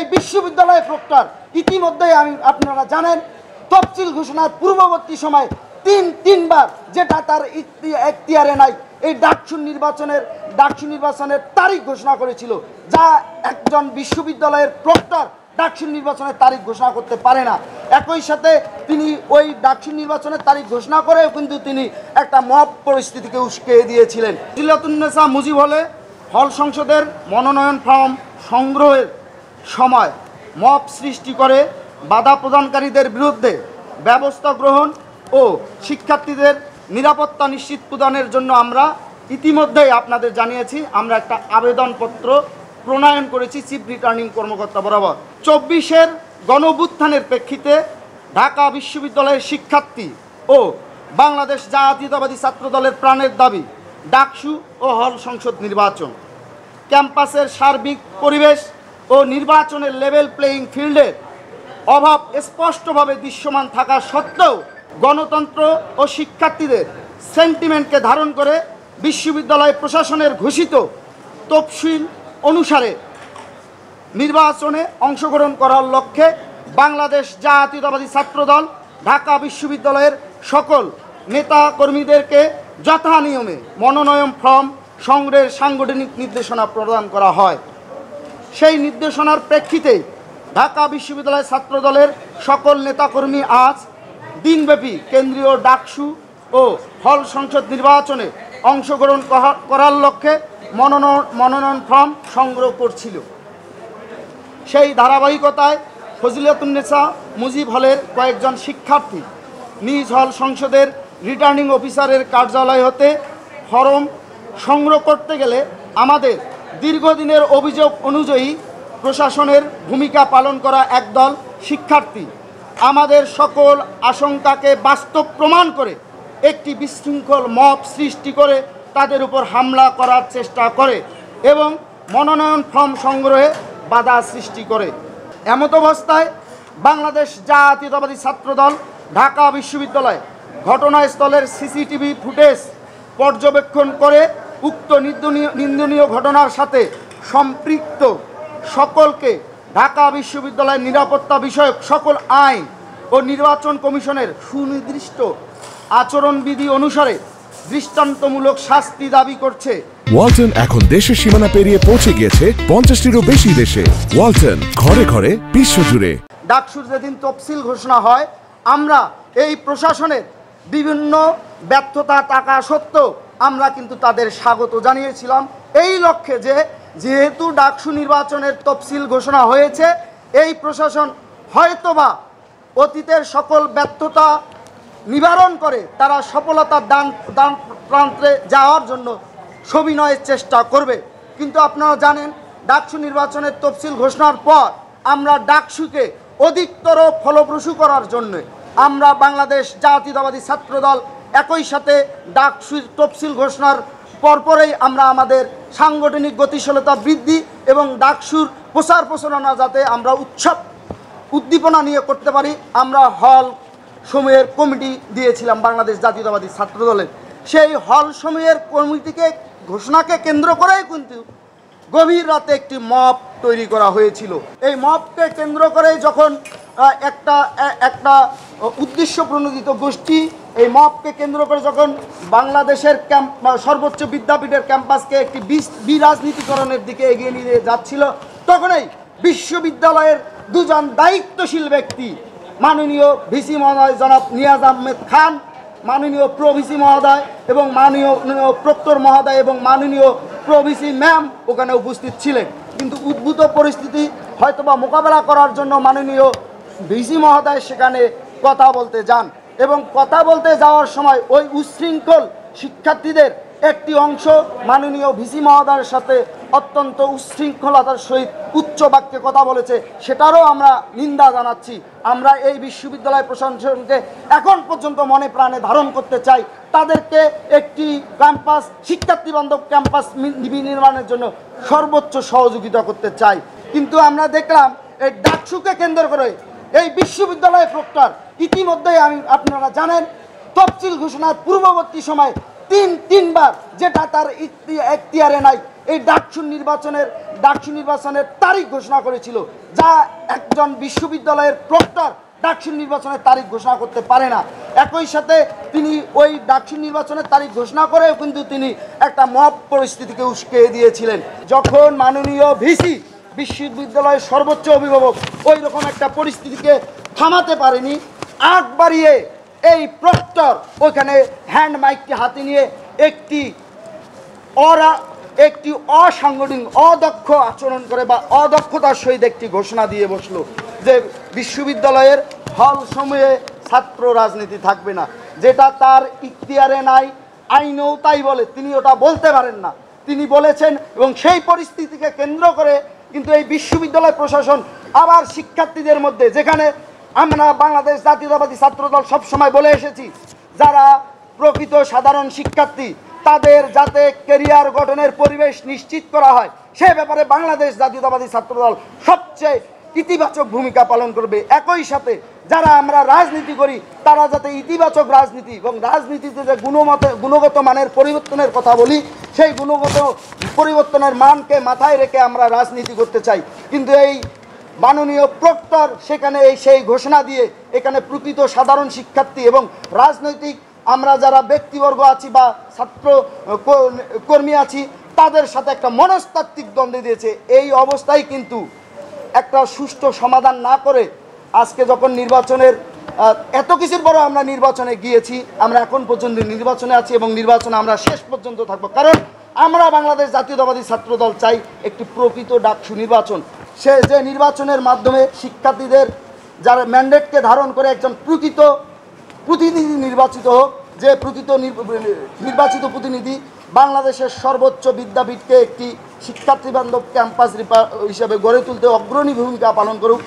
এই বিশ্ববিদ্যালয় প্রক্টর ইতিমধ্যেই আপনারা জানেন তফসিল ঘোষণার পূর্ববর্তী সময় তিনবার যেটা তার এখতিয়ারে নাই এই ডাকসু নির্বাচনের তারিখ ঘোষণা করেছিল, যা একজন বিশ্ববিদ্যালয়ের প্রক্টর ডাকসু নির্বাচনের তারিখ ঘোষণা করতে পারে না। একই সাথে তিনি ওই ডাকসু নির্বাচনের তারিখ ঘোষণা করেও কিন্তু তিনি একটা মব পরিস্থিতিকে উস্কে দিয়েছিলেন। ফজিলাতুন্নেসা মুজিব হল সংসদের মনোনয়ন ফর্ম সংগ্রহের সময় মব সৃষ্টি করে বাধা প্রদানকারীদের বিরুদ্ধে ব্যবস্থা গ্রহণ ও শিক্ষার্থীদের নিরাপত্তা নিশ্চিত প্রদানের জন্য আমরা ইতিমধ্যেই আপনাদের জানিয়েছি, আমরা একটা আবেদনপত্র প্রণয়ন করেছি চিফ রিটার্নিং কর্মকর্তা বরাবর। 24-এর গণঅভ্যুত্থানের প্রেক্ষিতে ঢাকা বিশ্ববিদ্যালয়ের শিক্ষার্থী ও বাংলাদেশ জাতীয়তাবাদী ছাত্র দলের প্রাণের দাবি ডাকসু ও হল সংসদ নির্বাচন। ক্যাম্পাসের সার্বিক পরিবেশ ও নির্বাচনের লেভেল প্লেয়িং ফিল্ডের অভাব স্পষ্টভাবে দৃশ্যমান থাকা সত্ত্বেও গণতন্ত্র ও শিক্ষার্থীদের সেন্টিমেন্টকে ধারণ করে বিশ্ববিদ্যালয় প্রশাসনের ঘোষিত তফসিল অনুসারে নির্বাচনে অংশগ্রহণ করার লক্ষ্যে বাংলাদেশ জাতীয়তাবাদী ছাত্রদল ঢাকা বিশ্ববিদ্যালয়ের সকল নেতা কর্মীদেরকে যথা নিয়মে মনোনয়ন ফর্ম সংগ্রহের সাংগঠনিক নির্দেশনা প্রদান করা হয়। সেই নির্দেশনার প্রেক্ষিতে ঢাকা বিশ্ববিদ্যালয় ছাত্রদলের সকল নেতাকর্মী আজ দিনব্যাপী কেন্দ্রীয় ডাকসু ও হল সংসদ নির্বাচনে অংশগ্রহণ করার লক্ষ্যে মনোনয়ন ফর্ম সংগ্রহ করছিল। সেই ধারাবাহিকতায় ফজিলাতুন্নেসা মুজিব হলের কয়েকজন শিক্ষার্থী নিজ হল সংসদের রিটার্নিং অফিসারের কার্যালয় হতে ফর্ম সংগ্রহ করতে গেলে আমাদের দীর্ঘদিনের অভিযোগ অনুযায়ী প্রশাসনের ভূমিকা পালন করা একদল শিক্ষার্থী আমাদের সকল আশঙ্কাকে বাস্তব প্রমাণ করে একটি বিশৃঙ্খল মব সৃষ্টি করে তাদের উপর হামলা করার চেষ্টা করে এবং মনোনয়ন ফর্ম সংগ্রহে বাধা সৃষ্টি করে। এমত অবস্থায় বাংলাদেশ জাতীয়তাবাদী ছাত্রদল ঢাকা বিশ্ববিদ্যালয় ঘটনাস্থলের সিসিটিভি ফুটেজ পর্যবেক্ষণ করে উক্ত নিন্দনীয় ঘটনার সাথে সম্পৃক্ত সকলকে ঢাকা বিশ্ববিদ্যালয়ের নিরাপত্তা বিষয়ক সকল আইন ও নির্বাচন কমিশনের সুনির্দিষ্ট আচরণবিধি অনুসারে দৃষ্টান্তমূলক শাস্তি দাবি করছে। ওয়ালটন এখন দেশের সীমানা পেরিয়ে পৌঁছে গিয়েছে 50টিরও বেশি দেশে। ওয়ালটন, ঘরে ঘরে বিশ্বজুড়ে। ডাকসুর যেদিন তফসিল ঘোষণা হয়, আমরা এই প্রশাসনের বিভিন্ন ব্যর্থতা থাকা সত্ত্বেও আমরা কিন্তু তাদের স্বাগত জানিয়েছিলাম এই লক্ষ্যে যে যেহেতু ডাকসু নির্বাচনের তফসিল ঘোষণা হয়েছে, এই প্রশাসন হয়তোবা অতীতের সকল ব্যর্থতা নিবারণ করে তারা সফলতার দান প্রান্তে যাওয়ার জন্য সবিনয়ের চেষ্টা করবে। কিন্তু আপনারা জানেন ডাকসু নির্বাচনের তফসিল ঘোষণার পর আমরা ডাকসুকে অধিকতর ফলপ্রসূ করার জন্য আমরা বাংলাদেশ জাতীয়তাবাদী ছাত্রদল একই সাথে ডাকসুর তফসিল ঘোষণার পরপরেই আমরা আমাদের সাংগঠনিক গতিশীলতা বৃদ্ধি এবং ডাকসুর প্রচার প্রচারণা যাতে আমরা উদ্দীপনা নিয়ে করতে পারি, আমরা হল সমূহের কমিটি দিয়েছিলাম বাংলাদেশ জাতীয়তাবাদী ছাত্রদলের। সেই হল সমূহের কমিটিকে ঘোষণাকে কেন্দ্র করেই কিন্তু গভীর রাতে একটি মব তৈরি করা হয়েছিল। এই মবকে কেন্দ্র করে যখন একটা উদ্দেশ্য প্রণোদিত গোষ্ঠী এই মবকে কেন্দ্র করে যখন বাংলাদেশের সর্বোচ্চ বিদ্যাপীঠের ক্যাম্পাসকে একটি বিরাজনীতিকরণের দিকে এগিয়ে নিয়ে যাচ্ছিল, তখনই বিশ্ববিদ্যালয়ের দুজন দায়িত্বশীল ব্যক্তি মাননীয় ভিসি মহোদয় জনাব নিয়াজ আহমেদ খান, মাননীয় প্রভিসি মহোদয় এবং মাননীয় প্রক্টর মহোদয় এবং মাননীয় প্রভিসি ম্যাম ওখানে উপস্থিত ছিলেন। কিন্তু উদ্ভূত পরিস্থিতি হয়তোবা মোকাবেলা করার জন্য মাননীয় ভিসি মহোদয় সেখানে কথা বলতে যান এবং কথা বলতে যাওয়ার সময় ওই উচ্ছৃঙ্খল শিক্ষার্থীদের একটি অংশ মাননীয় ভিসি মহোদয়ের সাথে অত্যন্ত উচ্ছৃঙ্খলতার সহিত উচ্চ বাক্যে কথা বলেছে, সেটারও আমরা নিন্দা জানাচ্ছি। আমরা এই বিশ্ববিদ্যালয় প্রশাসনকে এখন পর্যন্ত মনে প্রাণে ধারণ করতে চাই, তাদেরকে একটি ক্যাম্পাস শিক্ষার্থী বান্ধব ক্যাম্পাস নির্মাণের জন্য সর্বোচ্চ সহযোগিতা করতে চাই। কিন্তু আমরা দেখলাম এই ডাকসুকে কেন্দ্র করে এই বিশ্ববিদ্যালয় প্রক্টর ইতিমধ্যেই আপনারা জানেন তফসিল ঘোষণার পূর্ববর্তী সময় তিনবার যেটা তার এখতিয়ারে নাই এই ডাকসু নির্বাচনের তারিখ ঘোষণা করেছিল, যা একজন বিশ্ববিদ্যালয়ের প্রক্টর ডাকসু নির্বাচনের তারিখ ঘোষণা করতে পারে না। একই সাথে তিনি ওই ডাকসু নির্বাচনের তারিখ ঘোষণা করেও কিন্তু তিনি একটা মব পরিস্থিতিকে উস্কে দিয়েছিলেন। যখন মাননীয় ভিসি বিশ্ববিদ্যালয়ের সর্বোচ্চ অভিভাবক ওই রকম একটা পরিস্থিতিকে থামাতে পারেনি, আগ বাড়িয়ে এই প্রক্টর ওইখানে হ্যান্ড মাইকটি হাতে নিয়ে একটি অসাংগঠনিক অদক্ষ আচরণ করে বা অদক্ষতার সহিত একটি ঘোষণা দিয়ে বসলো যে বিশ্ববিদ্যালয়ের হল সমূহে ছাত্র রাজনীতি থাকবে না, যেটা তার ইখতিয়ারে নাই, আইনেও তাই বলে, তিনি ওটা বলতে পারেন না, তিনি বলেছেন। এবং সেই পরিস্থিতিকে কেন্দ্র করে কিন্তু এই বিশ্ববিদ্যালয় প্রশাসন আবার শিক্ষার্থীদের মধ্যে, যেখানে আমরা বাংলাদেশ জাতীয়তাবাদী ছাত্রদল সবসময় বলে এসেছি যারা প্রকৃত সাধারণ শিক্ষার্থী তাদের যাতে ক্যারিয়ার গঠনের পরিবেশ নিশ্চিত করা হয়, সে ব্যাপারে বাংলাদেশ জাতীয়তাবাদী ছাত্রদল সবচেয়ে ইতিবাচক ভূমিকা পালন করবে। একই সাথে যারা আমরা রাজনীতি করি তারা যাতে ইতিবাচক রাজনীতি এবং রাজনীতিতে যে গুণগত মানের পরিবর্তনের কথা বলি, সেই গুণগত পরিবর্তনের মানকে মাথায় রেখে আমরা রাজনীতি করতে চাই। কিন্তু এই মাননীয় প্রক্টর সেখানে সেই ঘোষণা দিয়ে এখানে প্রকৃত সাধারণ শিক্ষার্থী এবং রাজনৈতিক আমরা যারা ব্যক্তিবর্গ আছি বা ছাত্র কর্মী আছি তাদের সাথে একটা মনস্তাত্ত্বিক দ্বন্দ্ব দিয়েছে। এই অবস্থায় কিন্তু একটা সুষ্ঠু সমাধান না করে আজকে যখন নির্বাচনের এত কিছুর পরও আমরা নির্বাচনে গিয়েছি, আমরা এখন পর্যন্ত নির্বাচনে আছি এবং নির্বাচনে আমরা শেষ পর্যন্ত থাকবো, কারণ আমরা বাংলাদেশ জাতীয়তাবাদী ছাত্রদল চাই একটি প্রকৃত ডাকসু নির্বাচন, সে যে নির্বাচনের মাধ্যমে শিক্ষার্থীদের যারা ম্যান্ডেটকে ধারণ করে একজন প্রকৃত প্রতিনিধি নির্বাচিত হোক, যে প্রকৃত নির্বাচিত প্রতিনিধি বাংলাদেশের সর্বোচ্চ বিদ্যাপীঠকে একটি শিক্ষার্থী বান্ধব ক্যাম্পাস হিসেবে গড়ে তুলতে অগ্রণী ভূমিকা পালন করুক।